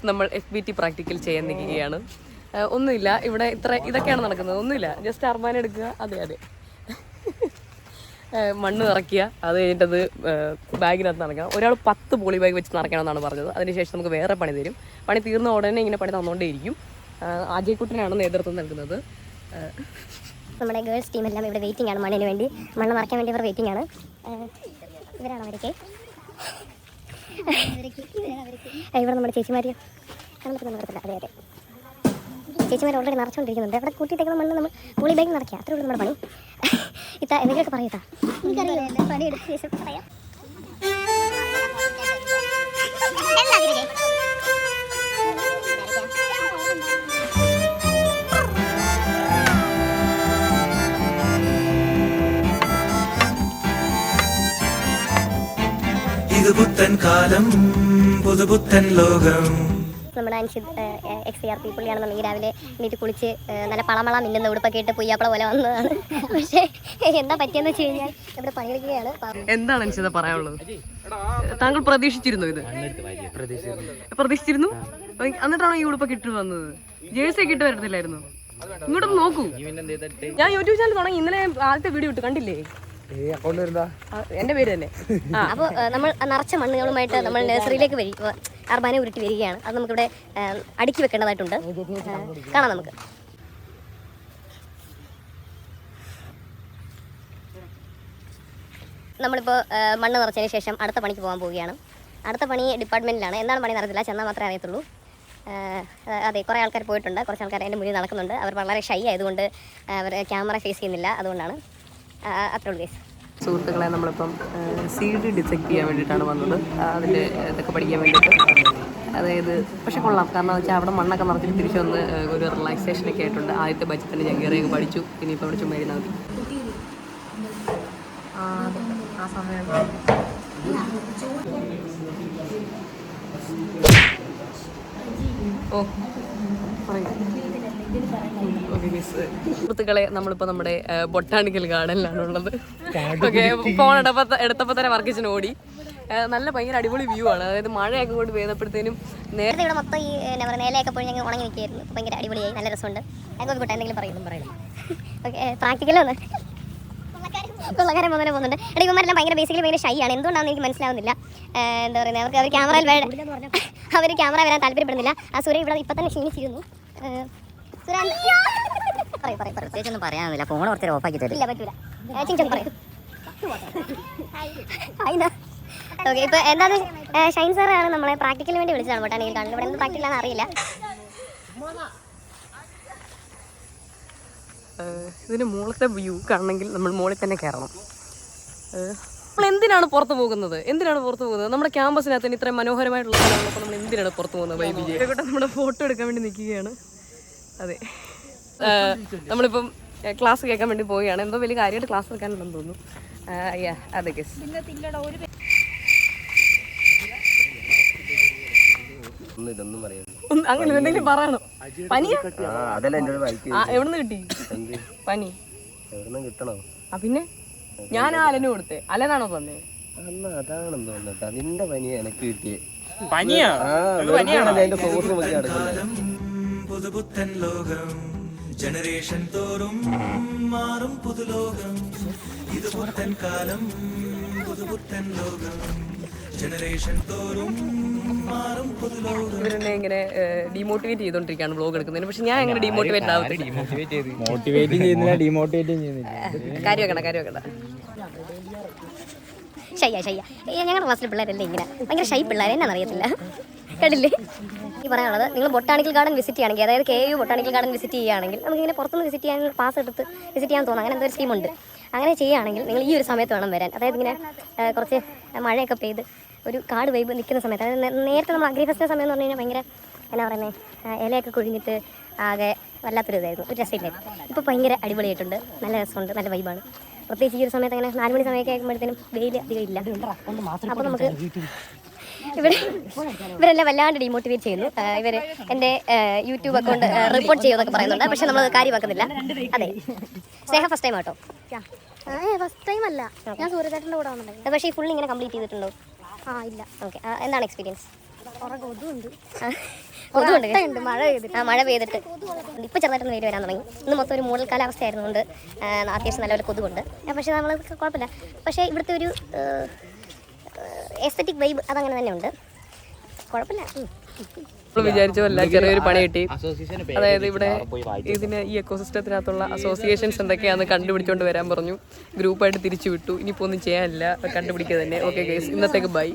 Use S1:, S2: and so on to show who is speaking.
S1: നമ്മൾ FBT practical ചെയ്യാൻ നിൽക്കുകയാണ്. ഒന്നുമില്ല, ഇവിടെ ഇതൊക്കെയാണ് നടക്കുന്നത്. ഒന്നുമില്ല, ജസ്റ്റ് അർബാൻ എടുക്കുക. അതെ മണ്ണ് നിറയ്ക്കുക, അത് കഴിഞ്ഞിട്ടത് ബാഗിനകത്ത് നടക്കണം. ഒരാൾ 10 പോളി ബാഗ് വെച്ച് നടക്കണമെന്നാണ് പറഞ്ഞത്. അതിനുശേഷം നമുക്ക് വേറെ പണി തരും. പണി തീർന്ന ഉടനെ ഇങ്ങനെ പണി തന്നുകൊണ്ടേയിരിക്കും. അജയ്ക്കുട്ടനാണ് നേതൃത്വം നൽകുന്നത്.
S2: നമ്മുടെ ഗേൾസ് ടീമെല്ലാം ഇവിടെ വെയിറ്റിംഗ് ആണ്. മണ്ണിന് വേണ്ടി, മണ്ണ് നിറയ്ക്കാൻ വേണ്ടി ഇവർ വെയിറ്റിംഗ് ആണ്. ഇവരാണ് അവരൊക്കെ. ഇവിടെ നമ്മുടെ ചേച്ചിമാർ കാണത്തില്ല. അതെ ചേച്ചിമാർ ഓൾറെഡി നിറച്ചുകൊണ്ടിരിക്കുന്നുണ്ട്. അവിടെ കൂട്ടിയിട്ടേക്കുന്ന മണ്ണ് നമ്മൾ പോളി ബാഗ് നിറയ്ക്കുക. അത്രേ ഉള്ളൂ നമ്മുടെ പണി. ഇത്ത എന്തെങ്കിലുമൊക്കെ പറയൂട്ടാ. എനിക്കറിയില്ല, പണിയെടുത്ത ശേഷം പറയാം.
S3: പുതുപുത്തൻ കാലം പുതുപുത്തൻ ലോകം.
S2: നമ്മുടെ അൻഷിദ് XCRP പുള്ളിയാണെന്നുണ്ടെങ്കിൽ രാവിലെ എണീറ്റ് കുളിച്ച് നല്ല പളമള മിന്നുന്ന ഉടുപ്പൊക്കെ ഇട്ട് പുയ്യാപ്പള പോലെ വന്നതാണ്. പക്ഷേ എന്താ പറ്റിയെന്ന് വെച്ച് കഴിഞ്ഞാൽ ഇവിടെ പണിയെടുക്കുകയാണ്.
S1: എന്താണ് അൻഷിദ പറയാനുള്ളത്? താങ്കൾ പ്രതീക്ഷിച്ചിരുന്നു ഇത്? പ്രതീക്ഷിച്ചിരുന്നു. എന്നിട്ടാണോ ഈ ഉടുപ്പൊക്കെ ഇട്ട് വന്നത്? ജേഴ്സി ഒക്കെ ഇട്ട് വരത്തില്ലായിരുന്നു? ഇങ്ങോട്ടൊന്ന് നോക്കൂ. ഞാൻ യൂട്യൂബ് ചാനൽ തുടങ്ങി. ഇന്നലെ ആദ്യത്തെ വീഡിയോ ഇട്ട് കണ്ടില്ലേ? എന്റെ പേര് തന്നെ.
S2: അപ്പോൾ നമ്മൾ നിറച്ച മണ്ണുകളുമായിട്ട് നമ്മൾ നഴ്സറിയിലേക്ക് അർബാനെ ഉരുട്ടി വരികയാണ്. അത് നമുക്കിവിടെ അടുക്കി വെക്കേണ്ടതായിട്ടുണ്ട്. കാണാം നമുക്ക്. നമ്മളിപ്പോൾ മണ്ണ് നിറച്ചതിന് ശേഷം അടുത്ത പണിക്ക് പോകാൻ പോവുകയാണ്. അടുത്ത പണി ഡിപ്പാർട്ട്മെൻറ്റിലാണ്. എന്താണ് പണി നടത്തില്ല, ചെന്നാൽ മാത്രമേ അറിയത്തുള്ളൂ. അതെ, കുറേ ആൾക്കാർ പോയിട്ടുണ്ട്. കുറച്ച് ആൾക്കാർ എൻ്റെ മുന്നിൽ നടക്കുന്നുണ്ട്. അവർ വളരെ ഷൈ ആയതുകൊണ്ട് അവർ ക്യാമറ ഫേസ് ചെയ്യുന്നില്ല. അതുകൊണ്ടാണ്. അത്രേ ഉള്ളൂ കേസ്.
S1: സുഹൃത്തുക്കളെ, നമ്മളിപ്പം CD ഡിസെക്ട് ചെയ്യാൻ വേണ്ടിയിട്ടാണ് വന്നത്. അതിൻ്റെ ഇതൊക്കെ പഠിക്കാൻ വേണ്ടിയിട്ട്. അതായത് പക്ഷെ കൊള്ളാം. കാരണം എന്ന് വെച്ചാൽ അവിടെ മണ്ണൊക്കെ നിറച്ചിട്ട് തിരിച്ചു വന്ന് ഒരു റിലാക്സേഷനൊക്കെ ആയിട്ടുണ്ട്. ആദ്യത്തെ ബഡ്ജറ്റിന് ഞാൻ കയറിയൊക്കെ പഠിച്ചു. ഇനിയിപ്പോൾ അവിടെ ചുമ്മാ ഇരുന്നാൽ മതി. ആ സമയം സുഹൃത്തുക്കളെ, നമ്മളിപ്പോൾ നമ്മുടെ ബൊട്ടാണിക്കൽ ഗാർഡനിലാണുള്ളത്. ഓക്കെ, ഫോൺ എടുത്തപ്പോൾ തന്നെ വർക്കിച്ചിന് ഓടി. നല്ല ഭയങ്കര അടിപൊളി വ്യൂ ആണ്. അതായത് മഴയൊക്കെ കൊണ്ട് പെയ്തപ്പോഴത്തേനും
S2: നേരത്തെ ഇവിടെ മൊത്തം ഈ നിലയൊക്കെ പോയി ഞങ്ങൾ ഉണങ്ങി നിൽക്കുകയായിരുന്നു. ഭയങ്കര അടിപൊളിയായി, നല്ല രസമുണ്ട്. ഞങ്ങൾക്ക് കൂട്ടാൻ എന്തെങ്കിലും പറയണം. ഓക്കെ, പ്രാക്ടിക്കലൊന്ന് കൊള്ളക്കാരൻ പോകുന്നതിന് പോകുന്നുണ്ട്. എടാ, ഇവന്മാരെല്ലാം ഭയങ്കര ബേസിക്കലി ഭയങ്കര ഷൈ ആണ്. എന്തുകൊണ്ടാണെന്ന് എനിക്ക് മനസ്സിലാവുന്നില്ല. എന്താ പറയുന്നത്, അവർ ക്യാമറ വരാൻ താല്പര്യപ്പെടുന്നില്ല. ആ സൂര്യ ഇവിടെ ഇപ്പം തന്നെ ക്ഷീണിച്ചിരുന്നു.
S4: ഒന്നും പറയാനില്ല. ഫോൺ കുറച്ച് ഓഫാക്കി തരും.
S2: ഇല്ല, പറ്റൂല. പറയും. ഓക്കെ, ഇപ്പോൾ എന്താണെന്ന് ഷൈൻ സാറാണ് നമ്മളെ പ്രാക്ടിക്കലിന് വേണ്ടി വിളിച്ചതാണ്. ബൊട്ടാണിക്കൽ ഗാർഡനിൽ ഇവിടെ എന്ത് പ്രാക്ടിക്കലാണെന്ന് അറിയില്ല.
S1: ഇതിന് മുകളിലത്തെ വ്യൂ കാണണമെങ്കിൽ നമ്മൾ മുകളിൽ തന്നെ കയറണം. നമ്മൾ എന്തിനാണ് പുറത്ത് പോകുന്നത്? നമ്മുടെ ക്യാമ്പസിനകത്ത് ഇത്രയും മനോഹരമായിട്ടുള്ള സ്ഥലങ്ങളൊക്കെ നമ്മൾ എന്തിനാണ് പുറത്ത് പോകുന്നത്? വൈബിജെ നമ്മുടെ ഫോട്ടോ എടുക്കാൻ വേണ്ടി നിൽക്കുകയാണ്. അതെ, നമ്മളിപ്പം ക്ലാസ് കേൾക്കാൻ വേണ്ടി പോവുകയാണ്. എന്തോ വലിയ കാര്യമായിട്ട് ക്ലാസ് വെക്കാനുണ്ടെന്ന് തോന്നുന്നു. അതെ ഗസ്. അങ്ങനെ എന്തെങ്കിലും പറയണോ? പനിയാ? എവിടുന്ന് കിട്ടി പനി?
S3: കിട്ടണോ?
S1: പിന്നെ ഞാൻ അലന് കൊടുത്തേ. അലനാണോ തന്നെ?
S3: അതാണെന്ന് തോന്നട്ടാ, നിന്റെ പനിയാ എനിക്ക് കിട്ടിയേ. പുതുപുത്തൻ ലോകം, ജനറേഷൻ തോറും മാറും പുതുലോകം. ഇത് പുത്തൻ കാലം, പുതുപുത്തൻ ലോകം, ജനറേഷൻ തോറും മാറും പുതുലോകം.
S1: ഇവരെന്നെ ഇങ്ങനെ ഡീമോട്ടിവേറ്റ് ചെയ്തോണ്ടിരിക്കുകയാണ് വ്ലോഗ് എടുക്കുന്നതിന്. പക്ഷെ ഞാൻ എങ്ങനെ ഡീമോട്ടിവേറ്റ് ആവത്തില്ല. കാര്യം വെക്കണ്ട.
S2: ഷയ്യ ഞങ്ങളുടെ ക്ലാസ്സിലെ പിള്ളേരല്ലേ ഇങ്ങനെ ഭയങ്കര ഷൈ പിള്ളേർ, എന്നാണെന്നറിയത്തില്ല. കണ്ടില്ലേ? ഈ പറയാനുള്ളത്, നിങ്ങൾ ബൊട്ടാണിക്കൽ ഗാർഡൻ വിസിറ്റ് ചെയ്യുകയാണെങ്കിൽ, അതായത് KU ബൊട്ടാണിക്കൽ ഗാർഡൻ വിസിറ്റ് ചെയ്യുകയാണെങ്കിൽ നമുക്കിങ്ങനെ പുറത്തുനിന്ന് വിസിറ്റ് ചെയ്യാൻ പാസ് എടുത്ത് വിസിറ്റ് ചെയ്യാൻ തോന്നുന്നു. അങ്ങനെ എന്തൊരു സ്കീമുണ്ട്. അങ്ങനെ ചെയ്യുകയാണെങ്കിൽ നിങ്ങൾ ഈ ഒരു സമയത്ത് വേണം വരാൻ. അതായത് ഇങ്ങനെ കുറച്ച് മഴയൊക്കെ പെയ്ത് ഒരു കാട് വൈബ് നിൽക്കുന്ന സമയത്ത്. അതായത് നേരത്തെ നമ്മൾ അഗ്രി ഫെസ്റ്റിൻ്റെ സമയം എന്ന് പറഞ്ഞു കഴിഞ്ഞാൽ ഭയങ്കര എന്നാ പറയുന്നത്, ഇലയൊക്കെ കൊഴിഞ്ഞിട്ട് ആകെ വല്ലാത്തൊരു ഇതായിരുന്നു, ഒരു രസമില്ലായിരുന്നു. ഇപ്പോൾ ഭയങ്കര അടിപൊളിയായിട്ടുണ്ട്, നല്ല രസമുണ്ട്, നല്ല വൈബാണ്. പ്രത്യേകിച്ച് ഈ ഒരു സമയത്ത് അങ്ങനെ 4 മണി സമയമൊക്കെ ആകുമ്പോഴത്തേനും വെയിൽ അധികം ഇല്ല. അപ്പോൾ നമുക്ക് ഇവരെല്ലാം വല്ലാണ്ട് ഡീമോട്ടിവേറ്റ് ചെയ്യുന്നു. ഇവർ എൻ്റെ യൂട്യൂബ് അക്കൗണ്ട് റിപ്പോർട്ട് ചെയ്യുമെന്നൊക്കെ പറയുന്നുണ്ട്. പക്ഷെ നമ്മൾ കാര്യമാക്കുന്നില്ല. അതെ, സ്നേഹ ഫസ്റ്റ് ടൈം ആട്ടോ.
S5: ഫസ്റ്റ് ടൈം അല്ല, ഞാൻ സൂര്യചേട്ടൻ്റെ കൂടെ വന്നിട്ടുണ്ടായിരുന്നു.
S2: പക്ഷേ ഈ ഫുൾ ഇങ്ങനെ കംപ്ലീറ്റ് ചെയ്തിട്ടുണ്ടോ?
S5: ഇല്ല.
S2: ഓക്കെ, എന്താണ് എക്സ്പീരിയൻസ്? കൊതുകുണ്ട് മഴ പെയ്തിട്ട് മഴ പെയ്തിട്ട് ഇപ്പം ചെറുതായിട്ടൊന്ന് വെയിൽ വരാൻ തുടങ്ങി. ഇന്ന് മൊത്തം ഒരു മൂടൽ കാലാവസ്ഥയായിരുന്നുകൊണ്ട് അത്യാവശ്യം നല്ലൊരു കൊതുകുണ്ട്. പക്ഷേ നമ്മൾ കുഴപ്പമില്ല. പക്ഷേ ഇവിടുത്തെ ഒരു എസ്തറ്റിക് വൈബ് അതങ്ങനെ തന്നെ ഉണ്ട്. കുഴപ്പമില്ല.
S1: നമ്മൾ വിചാരിച്ച പോലെ ചെറിയൊരു പണി കിട്ടി. അതായത് ഇവിടെ ഇതിന് ഈ എക്കോസിസ്റ്റത്തിനകത്തുള്ള അസോസിയേഷൻസ് എന്തൊക്കെയാണെന്ന് കണ്ടുപിടിച്ചുകൊണ്ട് വരാൻ പറഞ്ഞു. ഗ്രൂപ്പായിട്ട് തിരിച്ചു വിട്ടു. ഇനിയിപ്പോൾ ഒന്നും ചെയ്യാനില്ല, കണ്ടുപിടിക്കുക തന്നെ. ഓക്കെ ഗൈസ്, ഇന്നത്തേക്ക് ബൈ.